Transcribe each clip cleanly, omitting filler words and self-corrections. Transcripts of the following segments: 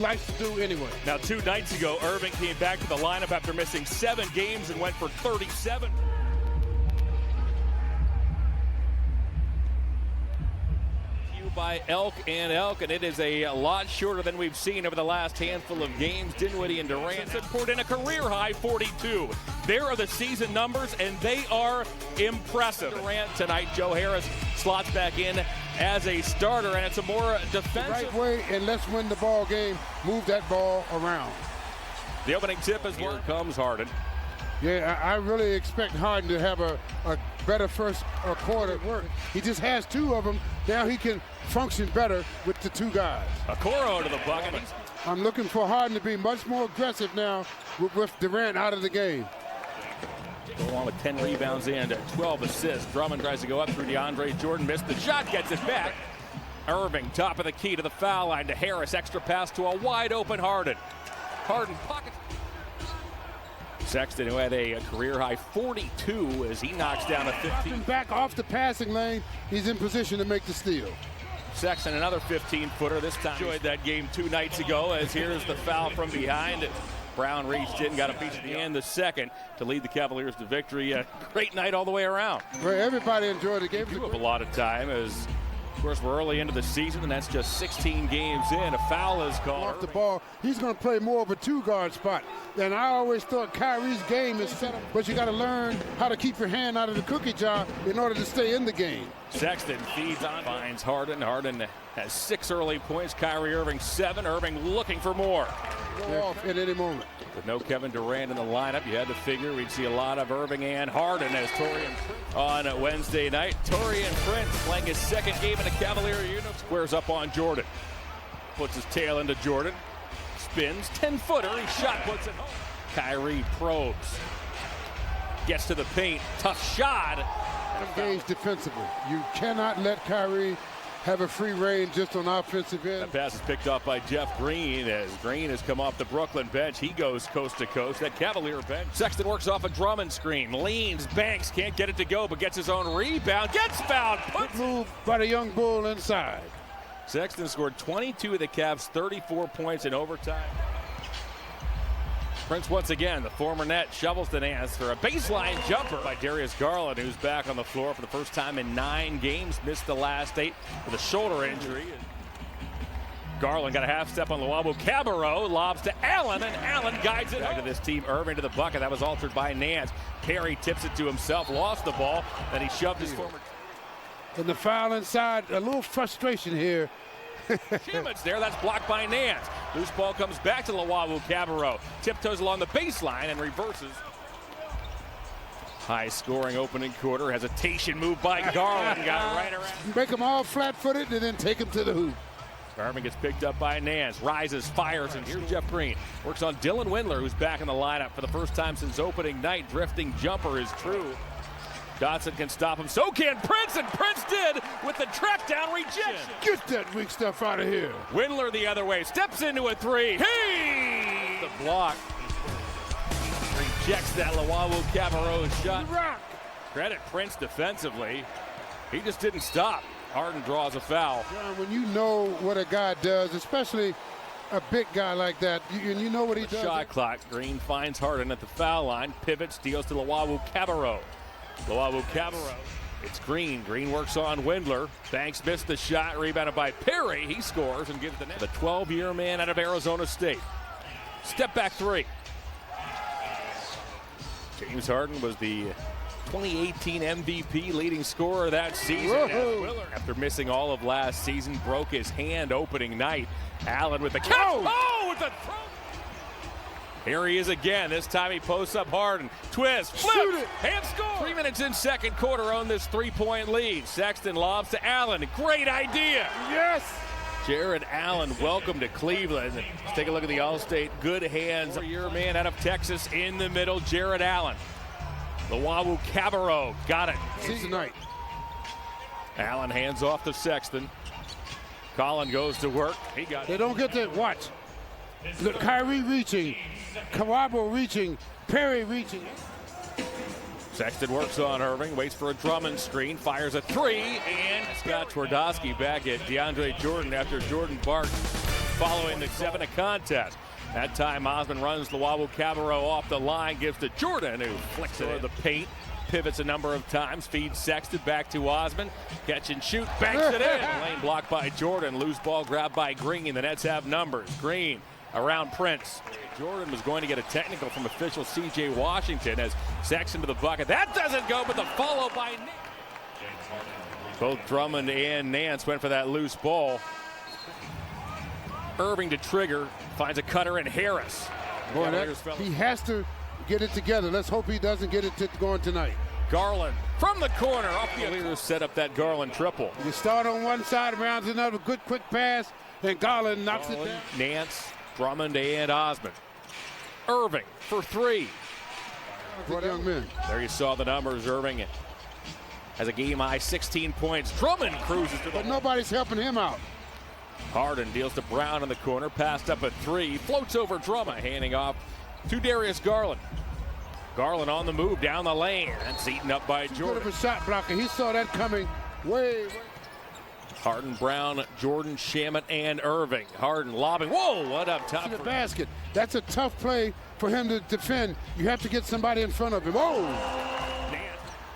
likes to do anyway. Now, 2 nights ago, Irving came back to the lineup after missing 7 games and went for 37. By Elk, and it is a lot shorter than we've seen over the last handful of games. Dinwiddie and Durant have poured in a career-high 42. There are the season numbers, and they are impressive. Durant tonight, Joe Harris slots back in as a starter, and it's a more defensive. Right way, and let's win the ball game. Move that ball around. The opening tip is here comes Harden. Yeah, I really expect Harden to have a better first quarter work. He just has 2 of them. Now he can function better with the 2 guys. Okoro to the bucket. I'm looking for Harden to be much more aggressive now with Durant out of the game. Go on with 10 rebounds and 12 assists. Drummond tries to go up through DeAndre Jordan. Missed the shot, gets it back. Irving, top of the key to the foul line to Harris. Extra pass to a wide open Harden. Harden pockets. Sexton, who had a career-high 42 as he knocks down a 15. Back off the passing lane, he's in position to make the steal. Sexton, another 15-footer. This time enjoyed that game 2 nights ago, as here's the foul from behind. Brown reached in, got a piece at the end, the second, to lead the Cavaliers to victory. A great night all the way around. Well, everybody enjoyed the game. You have a lot of time, as of course we're early into the season, and that's just 16 games in. A foul is called. Off the ball, he's going to play more of a 2-guard spot. And I always thought Kyrie's game is set up, but you got to learn how to keep your hand out of the cookie jar in order to stay in the game. Sexton feeds on, finds Harden. Harden has 6 early points. Kyrie Irving 7. Irving looking for more. Go off at any moment. With no Kevin Durant in the lineup, you had to figure we'd see a lot of Irving and Harden as Taurean on Wednesday night. Taurean Prince playing his 2nd game in a Cavalier uniform. Squares up on Jordan. Puts his tail into Jordan. Spins, 10-footer, he shot puts it home. Kyrie probes. Gets to the paint, tough shot. Engage defensively. You cannot let Kyrie have a free reign just on offensive end. That pass is picked up by Jeff Green as Green has come off the Brooklyn bench. He goes coast to coast. That Cavalier bench. Sexton works off a Drummond screen. Leans, banks, can't get it to go, but gets his own rebound. Gets fouled. Good move by the young bull inside. Sexton scored 22 of the Cavs' 34 points in overtime. Prince once again, the former net, shovels the Nance for a baseline jumper by Darius Garland, who's back on the floor for the first time in 9 games. Missed the last 8 with a shoulder injury. Garland got a half step on Luwawu. Cabarrot lobs to Allen, and Allen guides it back to this team. Irving to the bucket. That was altered by Nance. Perry tips it to himself, lost the ball, then he shoved his former. And the foul inside, a little frustration here. Shimmett's there, that's blocked by Nance. Loose ball comes back to Luwawu. Cabarrot tiptoes along the baseline and reverses. High scoring opening quarter. Hesitation move by Garland. Got it right around. Make them all flat-footed and then take them to the hoop. Irving gets picked up by Nance. Rises, fires, and here's Jeff Green. Works on Dylan Windler, who's back in the lineup for the first time since opening night. Drifting jumper is true. Dotson can stop him. So can Prince, and Prince did with the track down rejection. Get that weak stuff out of here. Windler the other way. Steps into a 3. Hey! The block. Rejects that Luwawu Cabarrot shot. Credit Prince defensively. He just didn't stop. Harden draws a foul. John, when you know what a guy does, especially a big guy like that, and you know what he does. Shot clock. Green finds Harden at the foul line. Pivots, deals to Luwawu Cabarrot. Luwawu Cabarrot. It's Green. Green works on Windler. Banks missed the shot. Rebounded by Perry. He scores and gives the net. The 12-year man out of Arizona State. Step back 3. James Harden was the 2018 MVP, leading scorer that season. After missing all of last season, broke his hand opening night. Allen with the catch. Oh, with the throw. Here he is again. This time he posts up Harden. Twist, flip, and score. 3 minutes in second quarter on this 3-point lead. Sexton lobs to Allen. Great idea. Yes. Jared Allen, welcome to Cleveland. Let's take a look at the All-State good hands. Your man out of Texas in the middle, Jared Allen. Luwawu Cabarrot got it. Season night. Allen hands off to Sexton. Collin goes to work. He got it. They don't get that. Watch. Look, Kyrie reaching. Kawabo reaching. Perry reaching. Sexton works on Irving, waits for a Drummond screen, fires a 3, and Scott Twardowski back at DeAndre Jordan after Jordan barked following the 7 contest. That time Osmond runs Luau Cabarro off the line, gives to Jordan, who flicks it into the paint. Pivots a number of times, feeds Sexton back to Osmond. Catch and shoot, banks it in. Lane blocked by Jordan. Loose ball grabbed by Green. The Nets have numbers. Green around Prince. Jordan was going to get a technical from official C.J. Washington as Sexton to the bucket. That doesn't go, but the follow by Nick. Both Drummond and Nance went for that loose ball. Irving to trigger, finds a cutter in Harris. Boy, he has to get it together. Let's hope he doesn't get it going tonight. Garland from the corner. Off the leader set up that Garland triple. You start on one side, rounds another good quick pass, and Garland knocks it down. Nance, Drummond, and Osmond. Irving for 3. What young men. There you saw the numbers. Irving has a game-high 16 points. Drummond cruises to the... But nobody's helping him out. Harden deals to Brown in the corner. Passed up a 3. Floats over Drummond, handing off to Darius Garland. Garland on the move down the lane. That's eaten up by Jordan. Good of a shot blocker. He saw that coming way. Harden, Brown, Jordan, Shamet, and Irving. Harden lobbing. Whoa, what up top? To the basket. That's a tough play for him to defend. You have to get somebody in front of him. Whoa!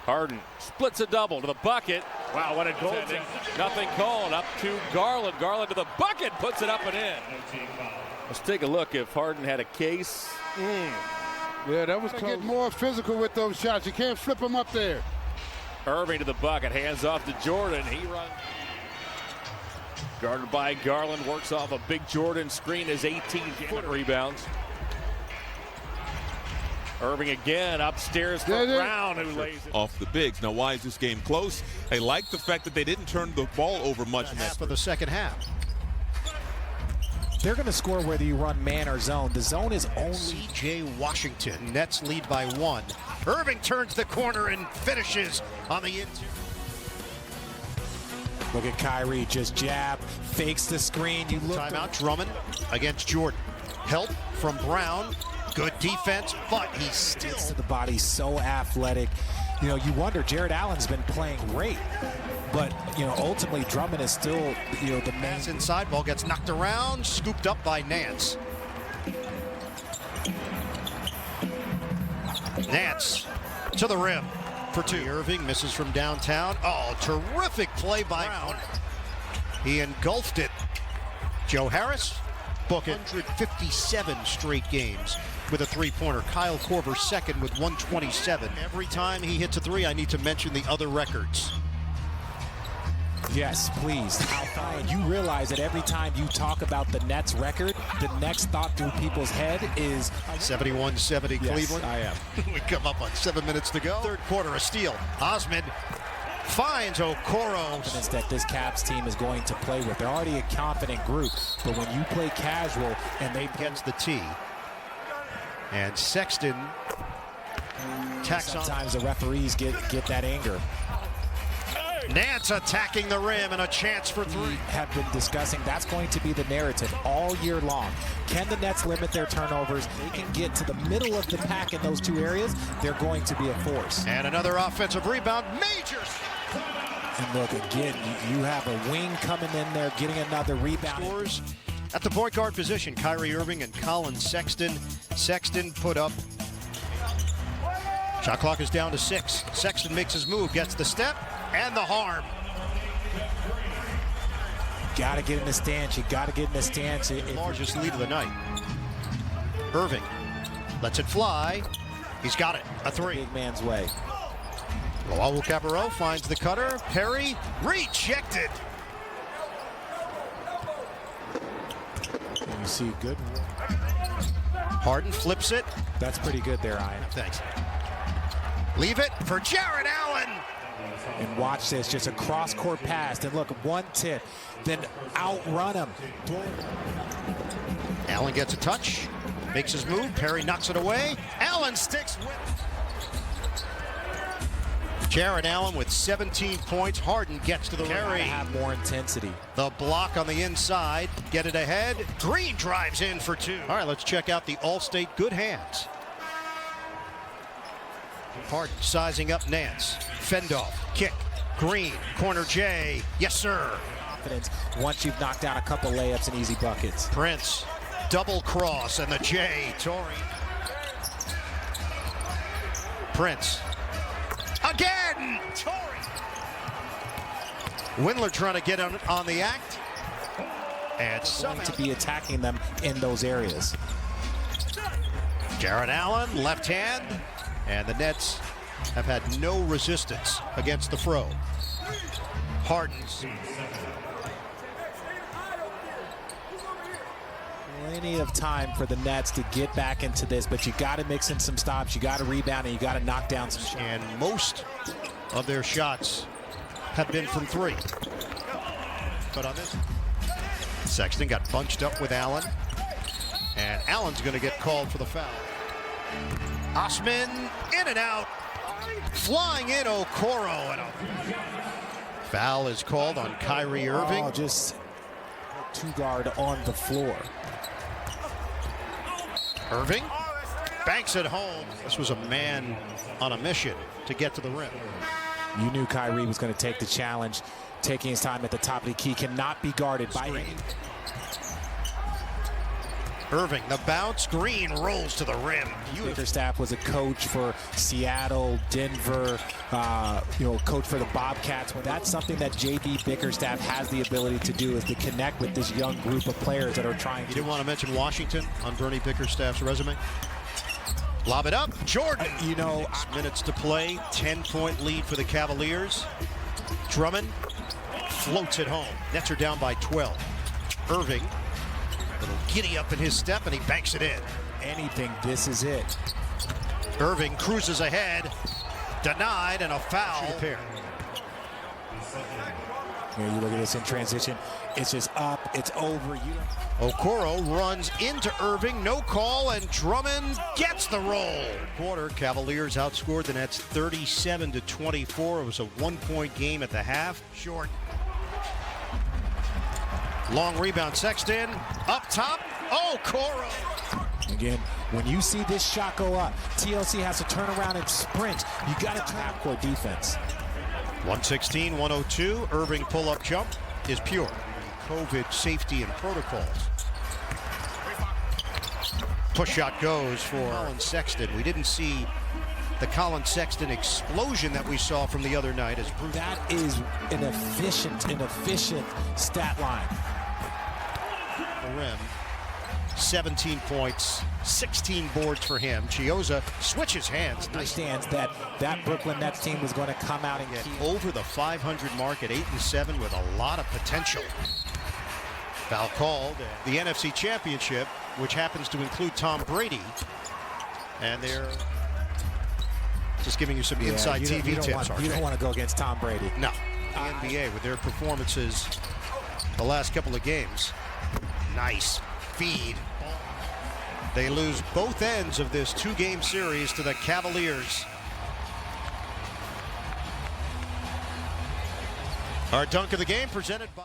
Harden splits a double to the bucket. Wow, what a goal. Nothing called. Up to Garland. Garland to the bucket. Puts it up and in. Let's take a look if Harden had a case. Yeah, that was close. Get more physical with those shots. You can't flip them up there. Irving to the bucket. Hands off to Jordan. He runs. Guarded by Garland. Works off a big Jordan screen. His 18-foot rebounds. Irving again upstairs for Brown, who lays it off the bigs. Now, why is this game close? I like the fact that they didn't turn the ball over much in that for the second half. They're going to score whether you run man or zone. The zone is only C.J. Washington. Nets lead by 1. Irving turns the corner and finishes on the interior. Look at Kyrie, just jab, fakes the screen. You look. Timeout. Drummond against Jordan. Help from Brown. Good defense, but he still to the body, so athletic. You know, you wonder, Jared Allen's been playing great, but, you know, ultimately Drummond is still, you know, the man. Inside, ball gets knocked around, scooped up by Nance. Nance to the rim for 2. Irving misses from downtown. Oh, terrific play by Brown. He engulfed it. Joe Harris, book it. 157 straight games with a 3-pointer. Kyle Korver second with 127. Every time he hits a 3, I need to mention the other records. Yes, please. You realize that every time you talk about the Nets record, the next thought through people's head is 71-70 yes, Cleveland. I am. We come up on 7 minutes to go. Third quarter, a steal. Osmond finds Okoro. That this Caps team is going to play with. They're already a confident group, but when you play casual and they gets the tee, and Sexton tacks on. Sometimes the referees get that anger. Nance attacking the rim and a chance for 3. We have been discussing that's going to be the narrative all year long. Can the Nets limit their turnovers? They can get to the middle of the pack in those 2 areas. They're going to be a force. And another offensive rebound. Majors. And look, again, you have a wing coming in there, getting another rebound. Scores at the point guard position, Kyrie Irving and Colin Sexton. Sexton put up. Shot clock is down to 6. Sexton makes his move, gets the step and the harm. Got to get in the stance. You got to get in the stance. Largest lead of the night. Irving lets it fly. He's got it. A 3. Big man's way. Luau Cabarro finds the cutter. Perry rejected. You see good. Harden flips it. That's pretty good there, Ian. Thanks. Leave it for Jared Allen. And watch this, just a cross-court pass. And look, one tip, then outrun him. Allen gets a touch, makes his move. Perry knocks it away. Allen sticks with. Jared Allen with 17 points. Harden gets to the carry. Have more intensity. The block on the inside. Get it ahead. Green drives in for 2. All right, let's check out the All-State good hands. Harden sizing up Nance. Fend off. Kick. Green. Corner J. Yes, sir. confidence once you've knocked down a couple layups and easy buckets. Prince, double cross, and the J. Torrey. Prince. Again! Torrey. Windler trying to get on the act. And Going to be attacking them in those areas. Jarrett Allen, left hand. And the Nets have had no resistance against the Fro. Harden's. Plenty of time for the Nets to get back into this, but you got to mix in some stops, you got to rebound, and you got to knock down some shots. And most of their shots have been from three. But on this, Sexton got bunched up with Allen, and Allen's going to get called for the foul. Osman in and out, flying in Okoro, and a foul is called on Kyrie Irving. Oh, just two guard on the floor. Irving banks it home. This was a man on a mission to get to the rim. You knew Kyrie was going to take the challenge, taking his time at the top of the key, cannot be guarded by any. Irving, the bounce, Green rolls to the rim. Bickerstaff was a coach for Seattle, Denver, coach for the Bobcats. Well, that's something that J.B. Bickerstaff has the ability to do, is to connect with this young group of players that are trying to. You didn't want to mention Washington on Bernie Bickerstaff's resume? Lob it up, Jordan. Minutes to play, 10-point lead for the Cavaliers. Drummond floats it home. Nets are down by 12. Irving, little giddy up in his step, and he banks it in. Anything, this is it. Irving cruises ahead, denied, and a foul. Here, you look at this in transition. It's just up, it's over. Okoro runs into Irving, no call, and Drummond gets the roll. Quarter, Cavaliers outscored the Nets 37-24. It was a 1-point game at the half. Short. Long rebound, Sexton, up top, Okoro. Again, when you see this shot go up, TLC has to turn around and sprint. You got to turn half-court defense. 116-102, Irving pull-up jump is pure. COVID safety and protocols. Push shot goes for Colin Sexton. We didn't see the Colin Sexton explosion that we saw from the other night. That is an efficient stat line. The rim, 17 points, 16 boards for him. Chiozza switches hands. Understands that Brooklyn Nets team was going to come out and get over the 500 mark at 8-7 with a lot of potential. Foul called. The NFC Championship, which happens to include Tom Brady, and they're just giving you some inside TV tips. You don't want to go against Tom Brady. No. The NBA with their performances the last couple of games. Nice feed. They lose both ends of this 2-game series to the Cavaliers. Our dunk of the game presented by